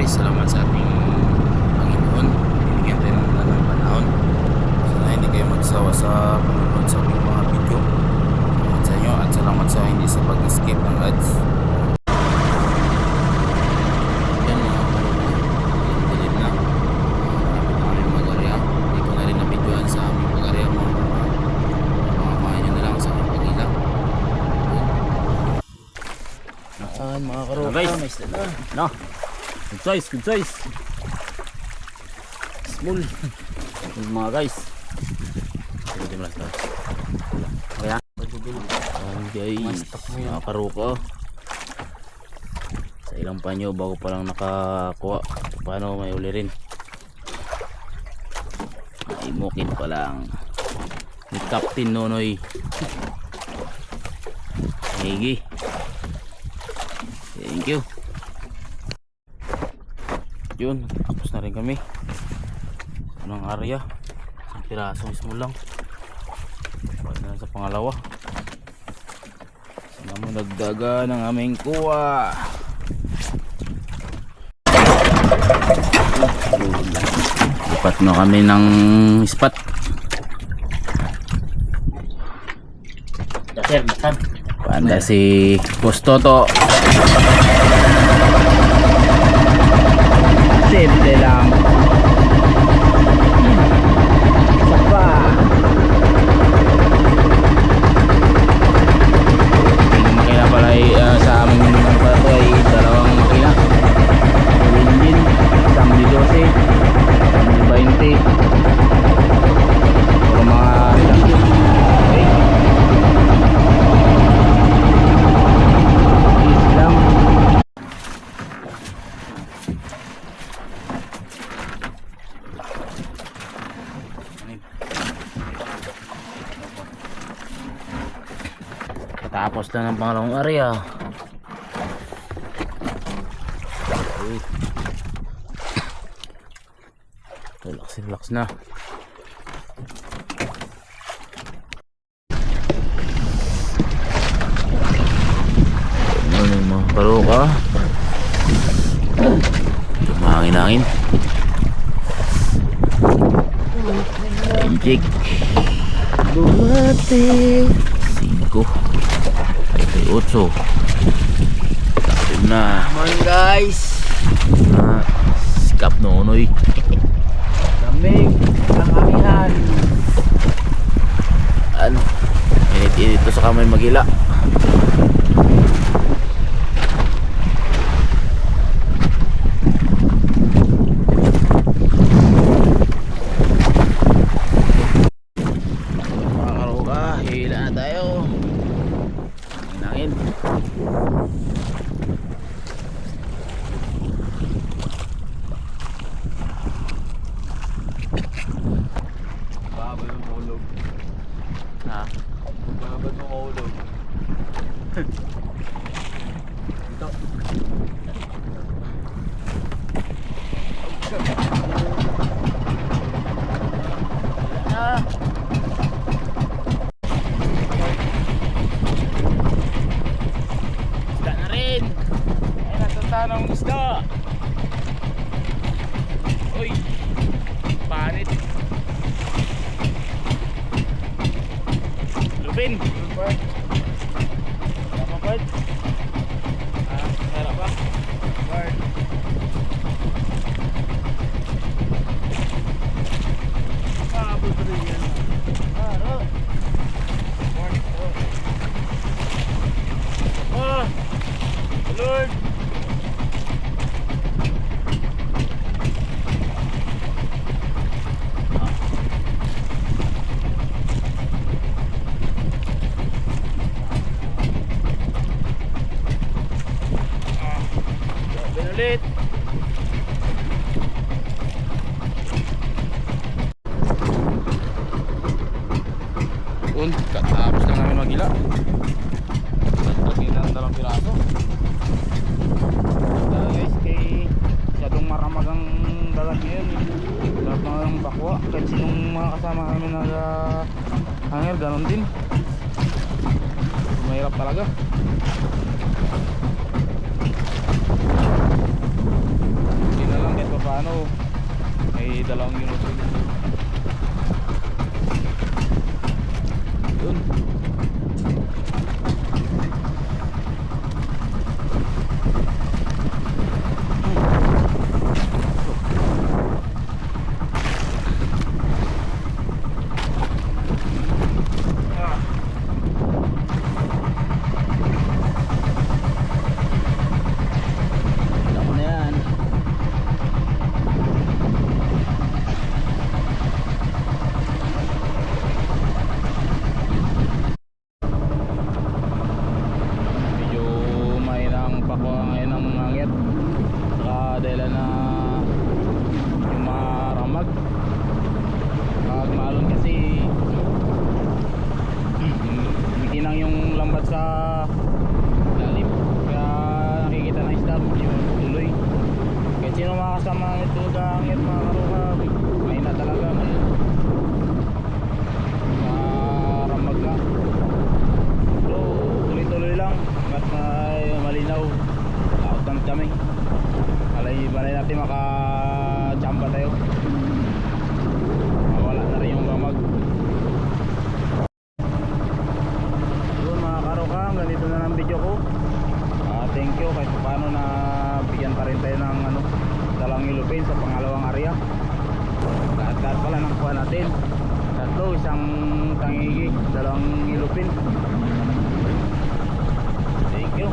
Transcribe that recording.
salamat sa ating Panginoon. Binigyan tayo ng ng panahon. Sana hindi kayo magsawa sa panonood sa aming mga video. Salamat sa inyo at salamat sa hindi sa pag-skip ng ads. Yan mga kalupa. Dilim na. Malapit na kami mag-area. Hindi ko na rin na-videoan sa aming mag-area mga makakain nyo na lang sa aming pag-ila. Yan mga kalupa. Guys. May isla na. No. Good size, good size. Small. Yung mga guys. Hindi mo lang ito. Kaya, Guys, mga karuko. Sa ilang panyo bago pa lang nakakuha. Paano may uli rin. Imukin pa lang ni Captain Nonoy. Higi. Thank you. Yun, tapos na rin kami. Anong area? Isang piraso mismo lang. Balik na sa pangalawa. Sana mo nagdaga ng aming kuha. Lipat na kami ng spot. Dasir, dasan. Panda si Postoto. Simple lang. Sapa. Ang makina pala ay sa aming pala ito ay dalawang makina. Full engine, isang D12, isang D20. Puro mga okay. Easy lang. Tapos na ng pangalawang area. Relax na. Ano yung mga karuka? Mahangin-hangin. Enjik. Bumati. 5. 8. Tapos na. Come on guys. Sikap Nonoy. Lamig. Langangihan. Ano? Init-init to sa kamay magila. Mga karuka, hila na tayo. Hinangin. Babay ng ulog. Ha? Babay ng ulog. Ito. Ah. Isda na rin. Ay, natatanong isda. Uy. Panit. Lupin. Tama Bart? Sarap ba? Bart. Abot pa rin yan. Ro. Bart. Lord. Ulit. Yun, katapos lang namin magila. Tagtagin ng 2 piraso. Guys, kay masyadong maramagang dalag ngayon. Lahat na ng bakwa. Kahit sinong mga kasama namin na hanger, ganon din. Mahirap talaga. dalawang yun. Yun. Ako na yan. Medyo mainang pakwa ngayon ng hangit. Dahil na yung mga ramag. Pag maalon kasi bikinang yung lambat sa lalim. Kaya nakikita na isda yung tuloy. Kahit sino makakasama ito sa hangit mga karuka, may na talaga ngayon. Ramag na. So tuloy-tuloy lang hanggat malinaw. Laot ng kami. Balay natin makachamba tayo. Mawala na rin yung ramag. Yun mga karuka, ganito na lang video ko. Thank you kahit paano na bigyan pa rin tayo ng dalang ilupin sa pangalawang area. Lahat pala ng kuha natin. Tatlo, isang tangigi, dalawang ilupin. Thank you.